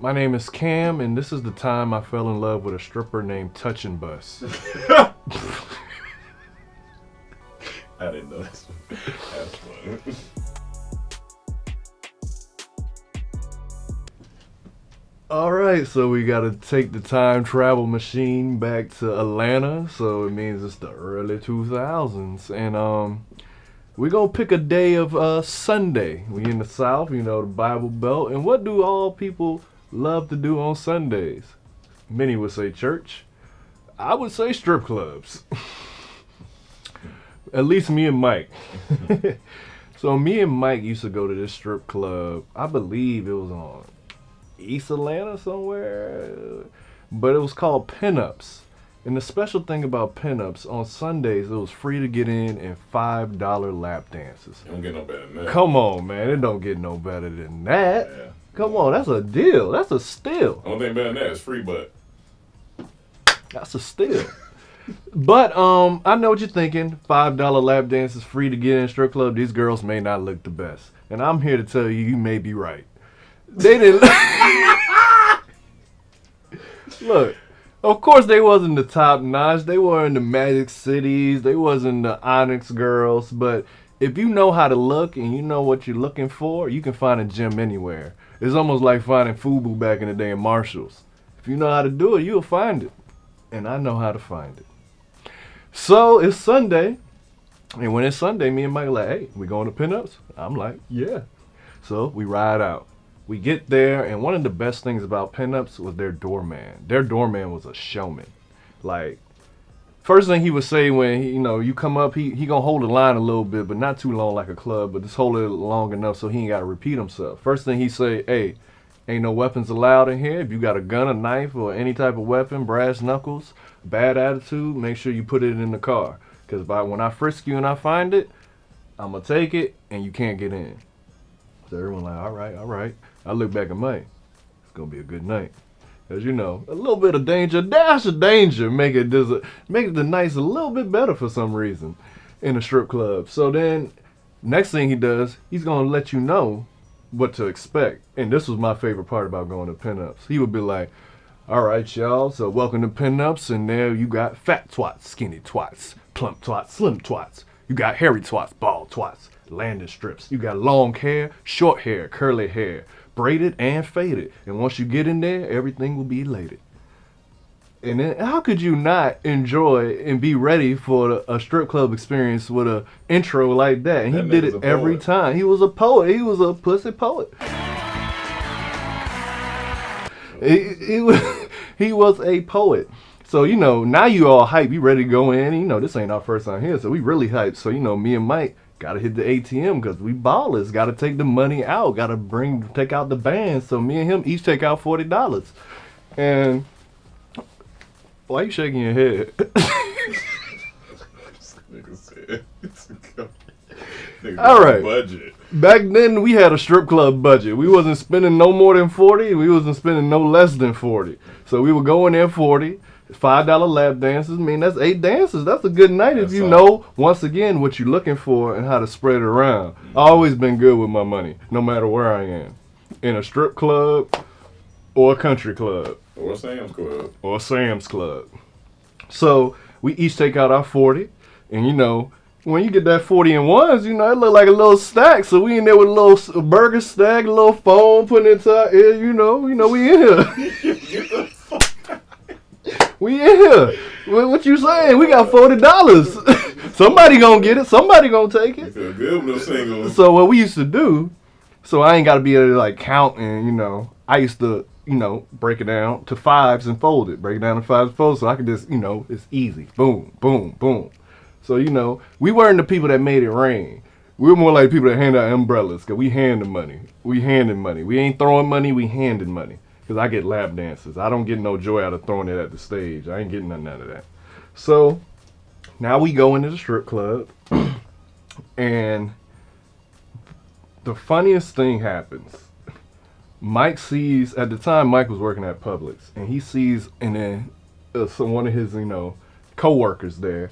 My name is Cam, and this is the time I fell in love with a stripper named Touch and Bus. I didn't know that's funny. All right, so we got to take the time travel machine back to Atlanta. So it means it's the early 2000s, and we're gonna pick a day of Sunday. We in the South, the Bible Belt, and what do all people love to do on Sundays? Many would say church. I would say strip clubs. At least me and Mike. So me and Mike used to go to this strip club. I believe it was on East Atlanta somewhere, but it was called Pinups. And the special thing about Pinups, on Sundays it was free to get in and $5 lap dances. It don't get no better than that. Come on, man, it don't get no better than that. Yeah. Come on, that's a deal. That's a steal. Only thing better than that is free butt. That's a steal. But I know what you're thinking. $5 lap dances, free to get in a strip club. These girls may not look the best, and I'm here to tell you, you may be right. They didn't. Look, of course they wasn't the top notch. They weren't the Magic Cities. They wasn't the Onyx girls. But if you know how to look and you know what you're looking for, you can find a gym anywhere. It's almost like finding FUBU back in the day in Marshalls. If you know how to do it, you'll find it. And I know how to find it. So it's Sunday. And when it's Sunday, me and Mike are like, hey, we going to Pinups? I'm like, yeah. So we ride out. We get there, and one of the best things about Pinups was their doorman. Their doorman was a showman. Like, first thing he would say when you come up, he gonna hold the line a little bit, but not too long like a club, but just hold it long enough so he ain't gotta repeat himself. First thing he say, hey, ain't no weapons allowed in here. If you got a gun, a knife, or any type of weapon, brass knuckles, bad attitude, make sure you put it in the car. Because when I frisk you and I find it, I'm gonna take it and you can't get in. So everyone like, all right. I look back at Mike. It's gonna be a good night. As you know, a little bit of danger, dash of danger, make it the nights a little bit better for some reason in a strip club. So then, next thing he does, he's gonna let you know what to expect. And this was my favorite part about going to Pinups. He would be like, all right, y'all, so welcome to Pinups, and there you got fat twats, skinny twats, plump twats, slim twats. You got hairy twats, bald twats, landing strips. You got long hair, short hair, curly hair, braided and faded. And once you get in there, everything will be elated. And then how could you not enjoy and be ready for a strip club experience with an intro like that? And he did it every time. He was a poet. He was a pussy poet. He was a poet. So, now you all hype. You ready to go in. This ain't our first time here, so we really hyped. So, me and Mike got to hit the ATM because we ballers. Got to take the money out. Got to take out the band. So, me and him each take out $40. And why you shaking your head? All right. Budget. Back then, we had a strip club budget. We wasn't spending no more than 40. We wasn't spending no less than 40. So we would go in there 40. $5 lap dances. I mean, that's 8 dances. That's a good night if you know, once again, what you're looking for and how to spread it around. I've always been good with my money, no matter where I am. In a strip club or a country club. Or Sam's Club. Or Sam's Club. So we each take out our 40. And, when you get that 40 in ones, it look like a little stack. So we in there with a little burger stack, a little phone putting into our ear. We in here. We in here. What you saying? We got $40. Somebody gonna get it. Somebody gonna take it. You feel good with those singles. So what we used to do, so I ain't gotta be able to count and I used to break it down to fives and fold it. Break it down to fives and fold it so I could just it's easy. Boom, boom, boom. So we weren't the people that made it rain. We were more like people that hand out umbrellas because we hand the money. We handed money. We ain't throwing money. We handed money. Because I get lap dances. I don't get no joy out of throwing it at the stage. I ain't getting nothing out of that. So, now we go into the strip club. And the funniest thing happens. Mike sees, at the time Mike was working at Publix. And he sees one of his, co-workers there.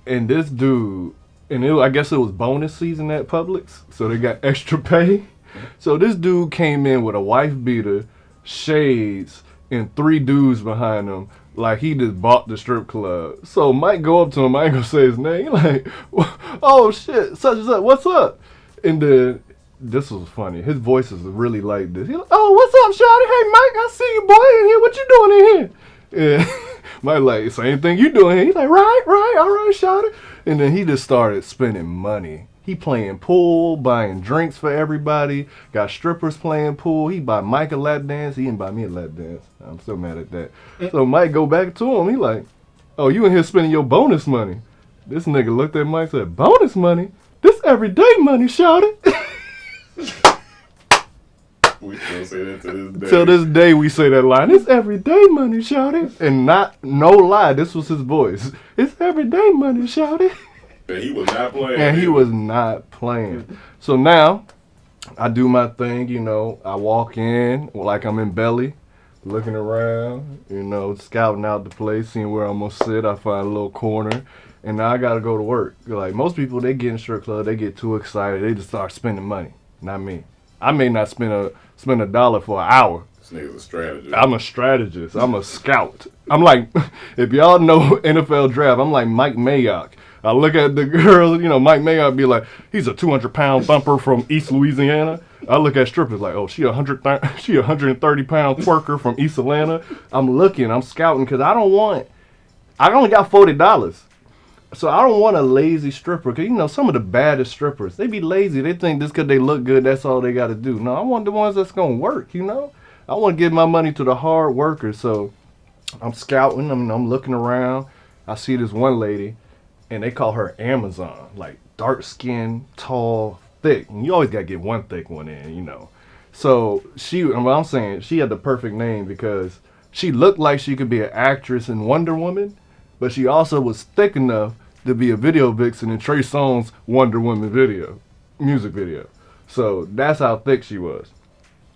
And this dude, I guess it was bonus season at Publix. So they got extra pay. So this dude came in with a wife beater, shades, and 3 dudes behind him. Like he just bought the strip club. So Mike go up to him. I ain't gonna say his name. He like, oh shit, such and such. What's up? And then this was funny. His voice is really like this. He like, oh, what's up, shawty? Hey, Mike, I see you, boy, in here. What you doing in here? And Mike like, same thing you doing here. He's like, right, all right, shawty. And then he just started spending money. He playing pool, buying drinks for everybody. Got strippers playing pool. He buy Mike a lap dance. He didn't buy me a lap dance. I'm still mad at that. So Mike go back to him. He like, oh, you in here spending your bonus money. This nigga looked at Mike and said, bonus money? This everyday money, shawty. We still say that to this day. Till this day, we say that line. It's everyday money, shawty. And no lie, this was his voice. It's everyday money, shawty. And he was not playing. And he was not playing. So now, I do my thing, you know. I walk in like I'm in belly, looking around, you know, scouting out the place, seeing where I'm going to sit. I find a little corner. And now I got to go to work. Like, most people, they get in strip club, they get too excited. They just start spending money. Not me. I may not spend a dollar for an hour. This nigga's a strategist. I'm a strategist. I'm a scout. I'm like, if y'all know NFL draft, I'm like Mike Mayock. I look at the girls, you know, Mike Mayock be like, he's a 200-pound thumper from East Louisiana. I look at strippers like, oh, she a 130-pound twerker from East Atlanta. I'm looking, I'm scouting, because I only got $40. So I don't want a lazy stripper, because, you know, some of the baddest strippers, they be lazy. They think just because they look good, that's all they got to do. No, I want the ones that's going to work, you know. I want to give my money to the hard workers. So I'm scouting, I'm looking around. I see this one lady, and they call her Amazon, like dark skin, tall, thick. And you always got to get one thick one in, you know. So I'm saying she had the perfect name because she looked like she could be an actress in Wonder Woman, but she also was thick enough to be a video vixen in Trey Songz's Wonder Woman music video. So that's how thick she was.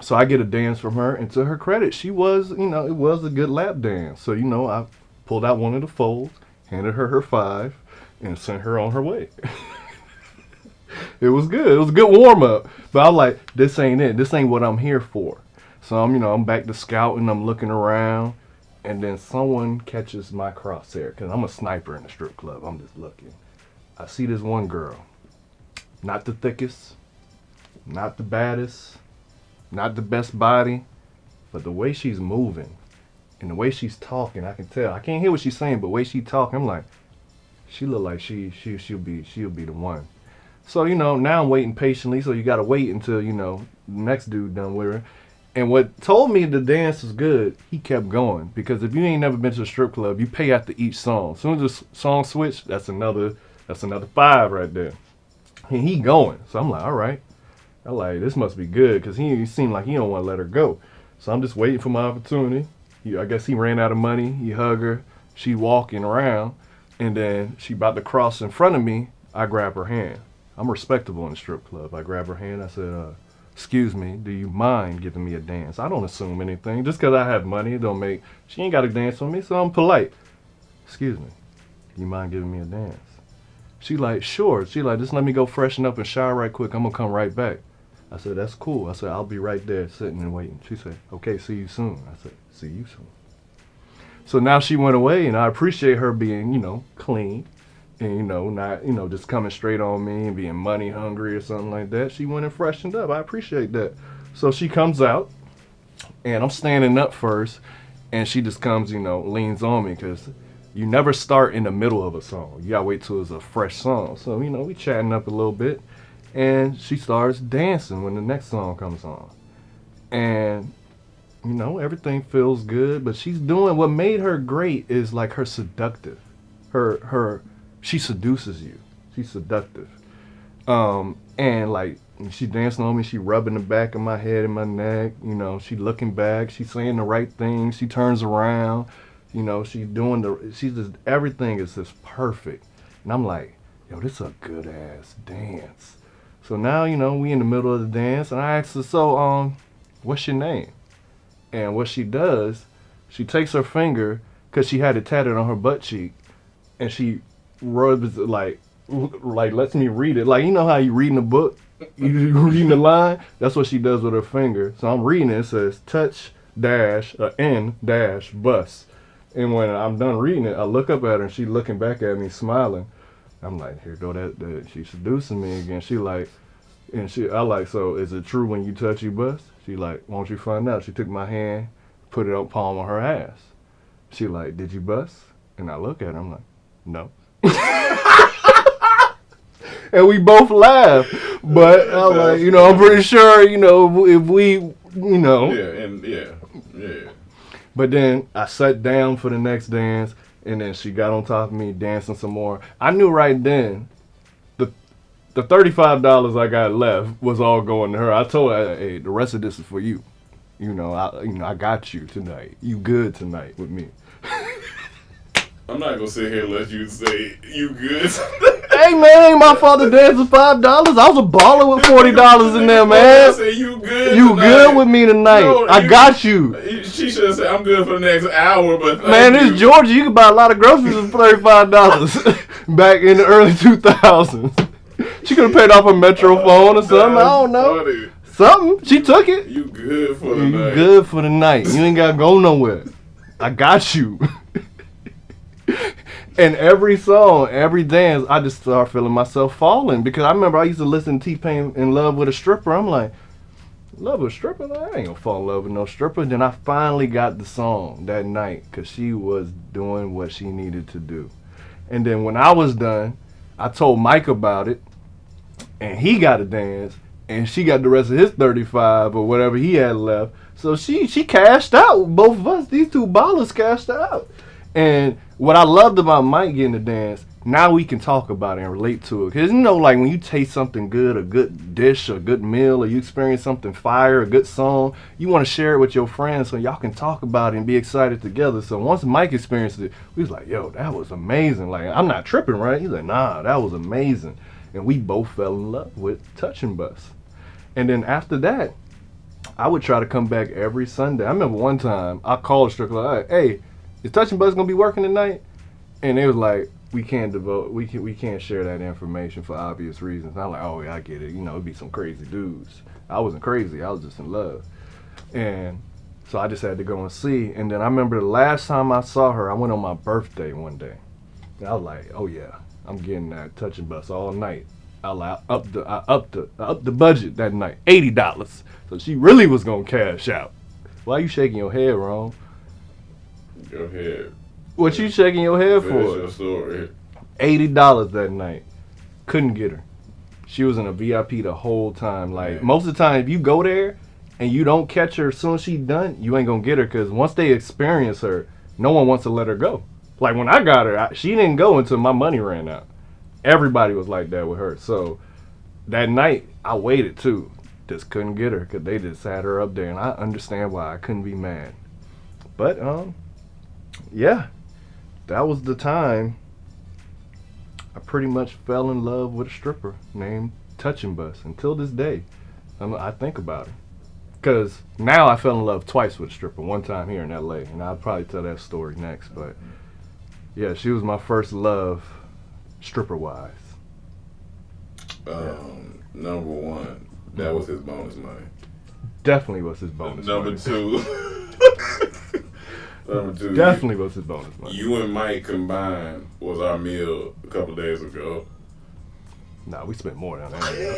So I get a dance from her, and to her credit, she was, you know, it was a good lap dance. So, you know, I pulled out one of the folds, handed her her 5, and sent her on her way. It was good. It was a good warm up. But I was like, this ain't it. This ain't what I'm here for. So I'm back to scouting. I'm looking around. And then someone catches my crosshair, because I'm a sniper in the strip club. I'm just looking. I see this one girl. Not the thickest. Not the baddest. Not the best body. But the way she's moving. And the way she's talking, I can tell. I can't hear what she's saying, but the way she's talking, I'm like, she look like she'll be the one. So, you know, now I'm waiting patiently. So you got to wait until, you know, the next dude done with her. And what told me the dance was good, he kept going. Because if you ain't never been to a strip club, you pay after each song. As soon as the song switch, that's another 5 right there. And he going. So I'm like, all right. I'm like, this must be good. Because he seemed like he don't want to let her go. So I'm just waiting for my opportunity. I guess he ran out of money. He hug her. She walking around. And then she about to cross in front of me. I grab her hand. I'm respectable in the strip club. I grab her hand. I said, excuse me, do you mind giving me a dance? I don't assume anything. Just because I have money, it don't make... She ain't got to dance with me, so I'm polite. Excuse me, you mind giving me a dance? She like, sure. She like, just let me go freshen up and shower right quick. I'm going to come right back. I said, that's cool. I said, I'll be right there sitting and waiting. She said, okay, see you soon. I said, see you soon. So now she went away, and I appreciate her being, you know, clean. And, you know, not, you know, just coming straight on me and being money hungry or something like that. She went and freshened up. I appreciate that. So she comes out, and I'm standing up first, and she just comes, you know, leans on me, because you never start in the middle of a song. You gotta wait till it's a fresh song. So, you know, we chatting up a little bit, and she starts dancing when the next song comes on. And, you know, everything feels good, but she's doing, what made her great is like her seductive. She seduces you. She's seductive. And like, she dancing on me, she rubbing the back of my head and my neck, you know, she looking back, she's saying the right thing, she turns around, you know, everything is just perfect. And I'm like, yo, this is a good ass dance. So now, you know, we in the middle of the dance, and I asked her, so, what's your name? And what she does, she takes her finger, because she had it tatted on her butt cheek, and she rubs it like lets me read it. Like, you know how you reading a book? You reading the line? That's what she does with her finger. So I'm reading it. It says, touch dash N dash bus. And when I'm done reading it, I look up at her and she looking back at me smiling. I'm like, here go that she's seducing me again. She like, I like, so is it true when you touch you bust? She like, won't you find out? She took my hand, put it on palm of her ass. She like, did you bust? And I look at her, I'm like, no. And we both laugh. But I'm like, I'm pretty sure, if we, Yeah. But then I sat down for the next dance, and then she got on top of me dancing some more. I knew right then the $35 I got left was all going to her. I told her, hey, the rest of this is for you. I got you tonight. You good tonight with me. I'm not gonna sit here and let you say you good. Hey man, ain't my father dancing $5. I was a baller with $40 in there, man. Say you good. You tonight. good with me tonight? No, I got you. She should have said I'm good for the next hour, but man, this Georgia, you can buy a lot of groceries for $35 back in the early 2000s. She could have paid off a Metro phone or something. I don't know. Funny. Something. She took it. You good for the night. You good for the night. You ain't gotta go nowhere. I got you. And every song, every dance, I just start feeling myself falling. Because I remember I used to listen to T-Pain In Love with a Stripper. I'm like, love with a stripper? I ain't gonna fall in love with no stripper. Then I finally got the song that night because she was doing what she needed to do. And then when I was done, I told Mike about it. And he got a dance. And she got the rest of his 35 or whatever he had left. So she cashed out. Both of us, these two ballers cashed out. And what I loved about Mike getting the dance, now we can talk about it and relate to it. Because like when you taste something good, a good dish, a good meal, or you experience something fire, a good song, you want to share it with your friends so y'all can talk about it and be excited together. So once Mike experienced it, we was like, yo, that was amazing. Like, I'm not tripping, right? He's like, nah, that was amazing. And we both fell in love with Touching Bus. And then after that, I would try to come back every Sunday. I remember one time I called Strickler, like, hey, is Touching Bus gonna be working tonight? And they was like, we can't share that information for obvious reasons. And I'm like, oh yeah, I get it. It'd be some crazy dudes. I wasn't crazy. I was just in love. And so I just had to go and see. And then I remember the last time I saw her, I went on my birthday one day. And I was like, oh yeah, I'm getting that Touching Bus all night. I upped the budget that night, $80. So she really was gonna cash out. Why you shaking your head, Ron? Your head. What you shaking your head for? Your story. $80 that night. Couldn't get her. She was in a VIP the whole time. Like, most of the time, if you go there and you don't catch her as soon as she's done, you ain't gonna get her. Because once they experience her, no one wants to let her go. Like, when I got her, she didn't go until my money ran out. Everybody was like that with her. So, that night, I waited too. Just couldn't get her because they just had her up there. And I understand why. I couldn't be mad. But, yeah, that was the time I pretty much fell in love with a stripper named Touching Bus. Until this day, I think about her. Because now I fell in love twice with a stripper. One time here in LA. And I'll probably tell that story next. But yeah, she was my first love, stripper-wise. Number one, that was his bonus money. Definitely was his bonus money. Number two, definitely was his bonus money. You and Mike combined was our meal a couple days ago. Nah, we spent more on that meal.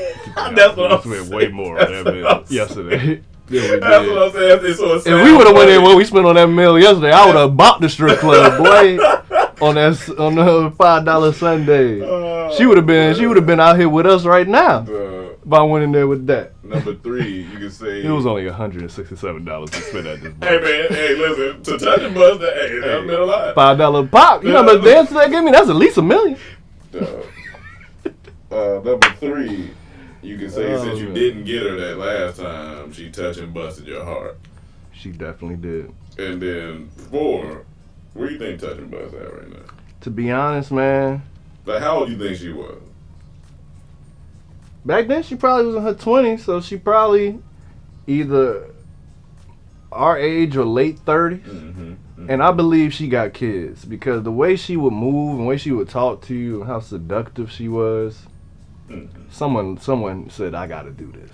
That's what I'm saying. We spent way more on that meal yesterday. Yeah, that's what I'm saying. So if we would have went in what we spent on that meal yesterday, I would have bought the strip club, boy. on the $5 Sunday. She would have been out here with us right now. If I went in there with that. Number three, you can say it was only $167 to spend at this bar. Hey man, listen, to Touching Bus, that's been a lot. $5 pop. You know how much dance that give me? That's at least $1 million. Number three, you can say since you didn't get her that last time, she touched and busted your heart. She definitely did. And then four, where do you think Touch and Bus at right now? To be honest, man. Like, how old do you think she was? Back then, she probably was in her 20s, so she probably either our age or late 30s. And I believe she got kids because the way she would move and the way she would talk to you and how seductive she was, someone said, I got to do this.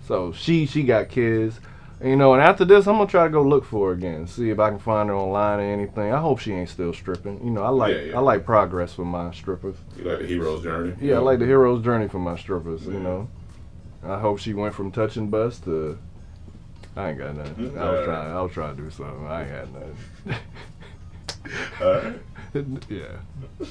So she got kids. And, you know, and after this, I'm gonna try to go look for her again, see if I can find her online or anything. I hope she ain't still stripping. You know, I like progress for my strippers. You like the hero's journey? Yeah, I like the hero's journey for my strippers. You know, I hope she went from touching butts to. I ain't got nothing. I was trying to do something. I ain't got nothing. All right. Yeah.